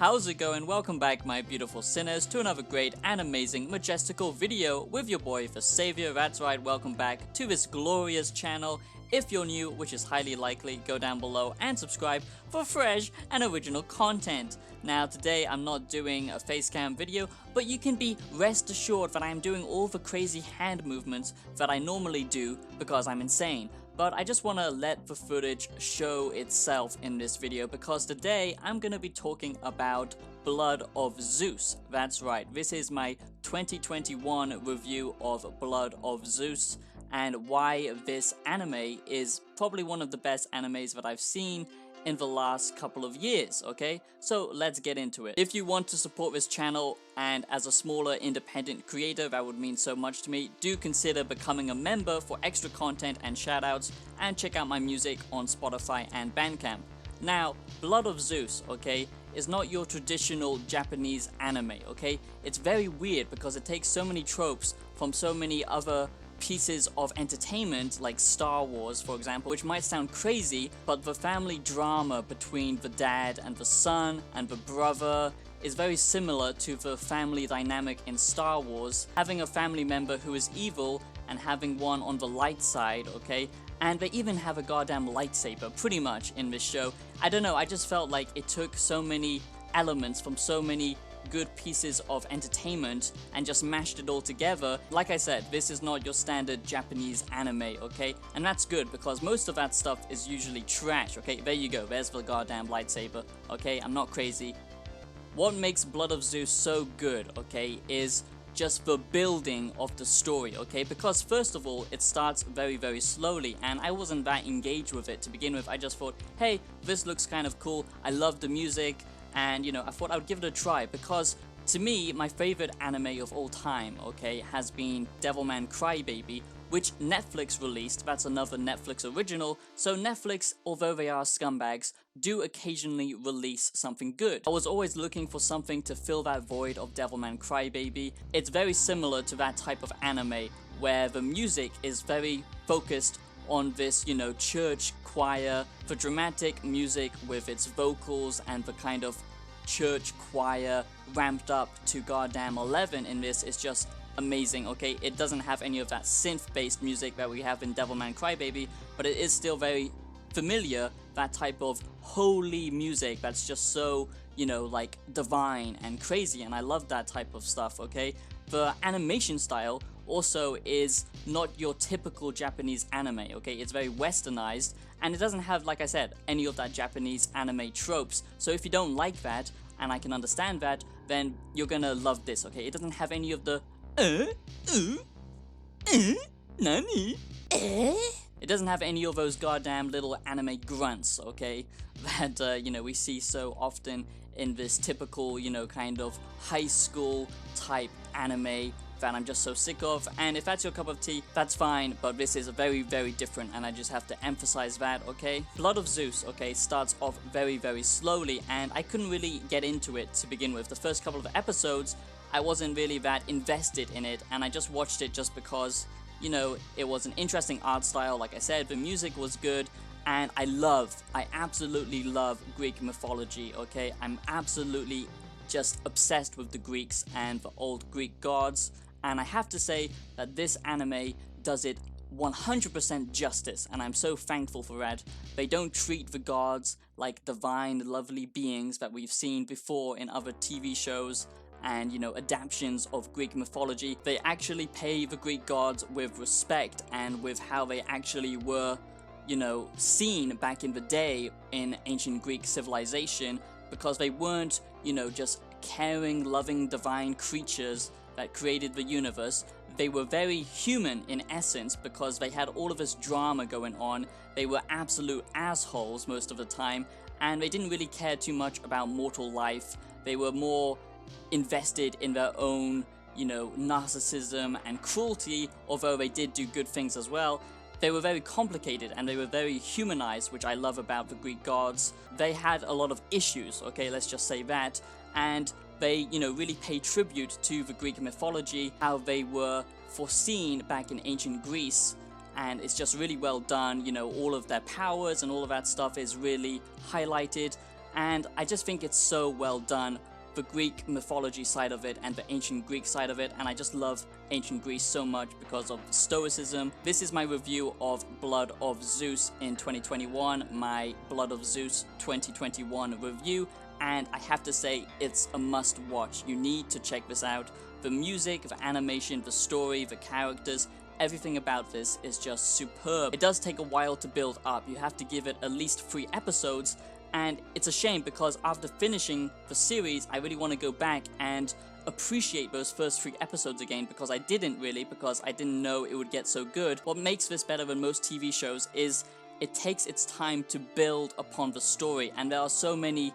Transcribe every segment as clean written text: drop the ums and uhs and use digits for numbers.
How's it going? Welcome back, my beautiful sinners, to another great and amazing majestical video with your boy the Savior. That's right, welcome back to this glorious channel. If you're new, which is highly likely, go down below and subscribe for fresh and original content. Now today I'm not doing a facecam video, but you can be rest assured that I'm doing all the crazy hand movements that I normally do because I'm insane. But I just want to let the footage show itself in this video because today I'm going to be talking about Blood of Zeus. That's right, this is my 2021 review of Blood of Zeus and why this anime is probably one of the best animes that I've seen in the last couple of years, okay? So let's get into it. If you want to support this channel, and as a smaller independent creator that would mean so much to me, do consider becoming a member for extra content and shoutouts, and check out my music on Spotify and Bandcamp. Now, Blood of Zeus, okay, is not your traditional Japanese anime, okay? It's very weird because it takes so many tropes from so many other pieces of entertainment like Star Wars, for example, which might sound crazy, but the family drama between the dad and the son and the brother is very similar to the family dynamic in Star Wars, having a family member who is evil and having one on the light side, okay? And they even have a goddamn lightsaber, pretty much, in this show. I don't know, I just felt like it took so many elements from so many good pieces of entertainment and just mashed it all together. Like I said, this is not your standard Japanese anime, okay? And that's good because most of that stuff is usually trash, okay? There you go, there's the goddamn lightsaber, okay? I'm not crazy. What makes Blood of Zeus so good, okay, is just the building of the story, okay? Because first of all, it starts very, very slowly, and I wasn't that engaged with it to begin with. I just thought, hey, this looks kind of cool, I love the music, and you know, I thought I would give it a try because to me, my favorite anime of all time, okay, has been Devilman Crybaby, which Netflix released. That's another Netflix original. So Netflix, although they are scumbags, do occasionally release something good. I was always looking for something to fill that void of Devilman Crybaby. It's very similar to that type of anime where the music is very focused on this, you know, church choir, the dramatic music with its vocals and the kind of church choir ramped up to goddamn 11 in this is just amazing, okay? It doesn't have any of that synth-based music that we have in Devilman Crybaby, but it is still very familiar, that type of holy music that's just so, you know, like divine and crazy, and I love that type of stuff, okay? The animation style also is not your typical Japanese anime, okay? It's very westernized, and it doesn't have, like I said, any of that Japanese anime tropes. So if you don't like that, and I can understand that, then you're gonna love this, okay? It doesn't have any of the nani? It doesn't have any of those goddamn little anime grunts, okay? That, you know, we see so often in this typical, you know, kind of high school type anime that I'm just so sick of. And if that's your cup of tea, that's fine, but this is very, very different, and I just have to emphasize that, okay? Blood of Zeus, okay, starts off very, very slowly, and I couldn't really get into it to begin with. The first couple of episodes, I wasn't really that invested in it, and I just watched it just because, you know, it was an interesting art style. Like I said, the music was good, and I absolutely love Greek mythology, okay? I'm absolutely just obsessed with the Greeks and the old Greek gods, and I have to say that this anime does it 100% justice, and I'm so thankful for that. They don't treat the gods like divine, lovely beings that we've seen before in other TV shows and, you know, adaptations of Greek mythology. They actually pay the Greek gods with respect and with how they actually were, you know, seen back in the day in ancient Greek civilization, because they weren't, you know, just caring, loving, divine creatures that created the universe. They were very human in essence because they had all of this drama going on. They were absolute assholes most of the time, and they didn't really care too much about mortal life. They were more invested in their own, you know, narcissism and cruelty, although they did do good things as well. They were very complicated and they were very humanized, which I love about the Greek gods. They had a lot of issues, okay, let's just say that, and they, you know, really pay tribute to the Greek mythology, how they were foreseen back in ancient Greece, and it's just really well done. You know, all of their powers and all of that stuff is really highlighted. and I just think it's so well done. The Greek mythology side of it and the ancient Greek side of it, and I just love ancient Greece so much because of stoicism. This is my review of Blood of Zeus in 2021, my Blood of Zeus 2021 review, and I have to say it's a must watch. You need to check this out. The music, the animation, the story, the characters, everything about this is just superb. It does take a while to build up. You have to give it at least 3 episodes, and it's a shame because after finishing the series, I really want to go back and appreciate those first 3 episodes again, because I didn't really, because I didn't know it would get so good. What makes this better than most TV shows is it takes its time to build upon the story, and there are so many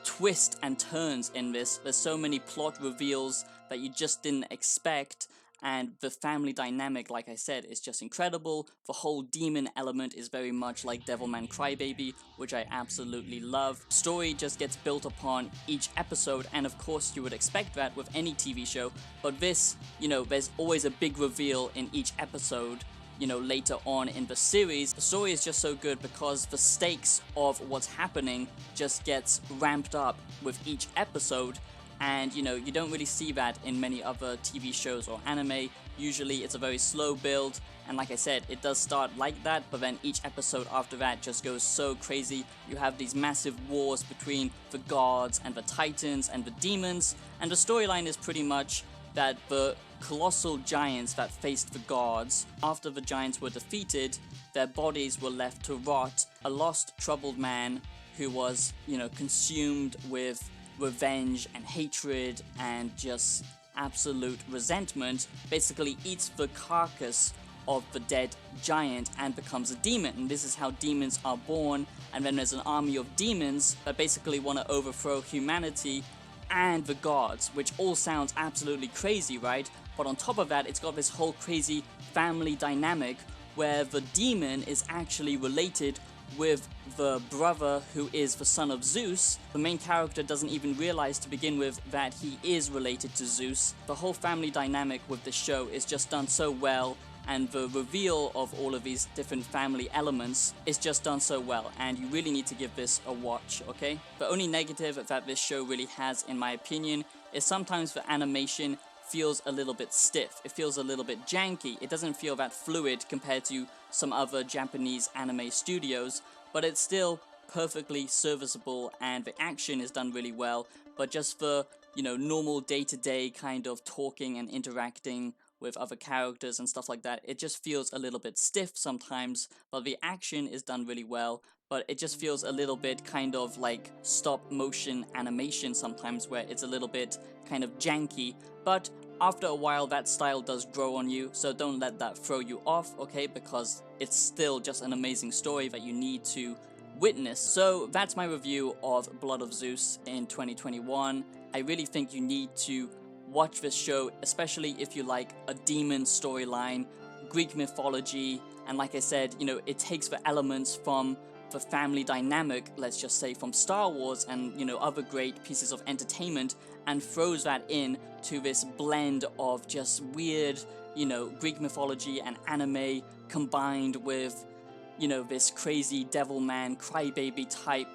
twists and turns in this. There's so many plot reveals that you just didn't expect, and the family dynamic, like I said, is just incredible. The whole demon element is very much like Devilman Crybaby, which I absolutely love. Story just gets built upon each episode, and of course you would expect that with any TV show, but this, there's always a big reveal in each episode, later on in the series. The story is just so good because the stakes of what's happening just gets ramped up with each episode. And you don't really see that in many other TV shows or anime. Usually it's a very slow build, and like I said, it does start like that, but then each episode after that just goes so crazy. You have these massive wars between the gods and the titans and the demons, and the storyline is pretty much that the colossal giants that faced the gods, after the giants were defeated, their bodies were left to rot. A lost, troubled man who was, consumed with revenge and hatred and just absolute resentment basically eats the carcass of the dead giant and becomes a demon. And this is how demons are born. And then there's an army of demons that basically want to overthrow humanity and the gods, which all sounds absolutely crazy, right? But on top of that, it's got this whole crazy family dynamic where the demon is actually related with the brother who is the son of Zeus. The main character doesn't even realize to begin with that he is related to Zeus. The whole family dynamic with the show is just done so well, and the reveal of all of these different family elements is just done so well, and you really need to give this a watch, okay? The only negative that this show really has, in my opinion, is sometimes the animation feels a little bit stiff. It feels a little bit janky. It doesn't feel that fluid compared to some other Japanese anime studios, but it's still perfectly serviceable, and the action is done really well. But just for, normal day-to-day kind of talking and interacting with other characters and stuff like that, it just feels a little bit stiff sometimes, but the action is done really well. But it just feels a little bit kind of like stop motion animation sometimes, where it's a little bit kind of janky. But after a while that style does grow on you, so don't let that throw you off, okay? Because it's still just an amazing story that you need to witness. So that's my review of Blood of Zeus in 2021. I really think you need to watch this show, especially if you like a demon storyline, Greek mythology, and like I said, it takes the elements from the family dynamic, let's just say from Star Wars and other great pieces of entertainment, and throws that in to this blend of just weird, Greek mythology and anime combined with, this crazy Devilman Crybaby type,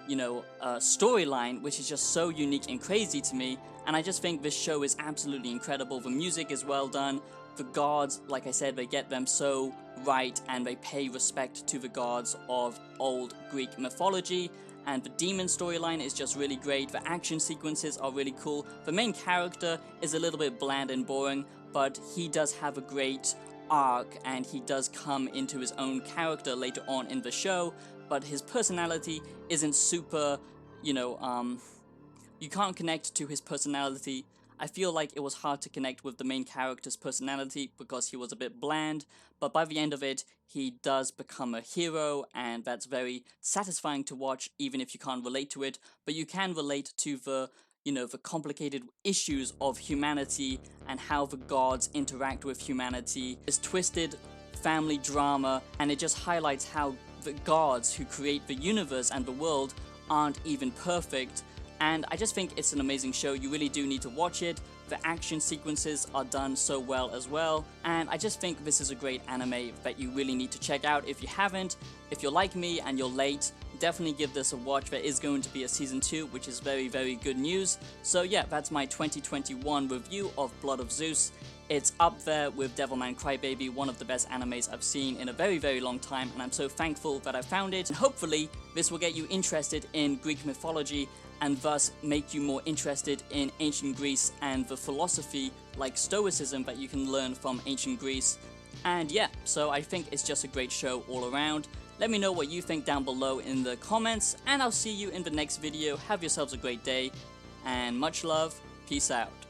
storyline, which is just so unique and crazy to me. And I just think this show is absolutely incredible. The music is well done. The gods, like I said, they get them so right, and they pay respect to the gods of old Greek mythology. And the demon storyline is just really great. The action sequences are really cool. The main character is a little bit bland and boring, but he does have a great arc, and he does come into his own character later on in the show. But his personality isn't super, you can't connect to his personality. I feel like it was hard to connect with the main character's personality because he was a bit bland, but by the end of it, he does become a hero, and that's very satisfying to watch, even if you can't relate to it. But you can relate to the, the complicated issues of humanity and how the gods interact with humanity. This twisted family drama, and it just highlights how the gods who create the universe and the world aren't even perfect. And I just think it's an amazing show. You really do need to watch it. The action sequences are done so well as well. And I just think this is a great anime that you really need to check out if you haven't. If you're like me and you're late definitely give this a watch. There is going to be a season 2, which is very, very good news. So yeah, that's my 2021 review of Blood of Zeus. It's up there with Devilman Crybaby, one of the best animes I've seen in a very, very long time, and I'm so thankful that I found it. And hopefully, this will get you interested in Greek mythology and thus make you more interested in ancient Greece and the philosophy like Stoicism that you can learn from ancient Greece. And yeah, so I think it's just a great show all around. Let me know what you think down below in the comments, and I'll see you in the next video. Have yourselves a great day, and much love. Peace out.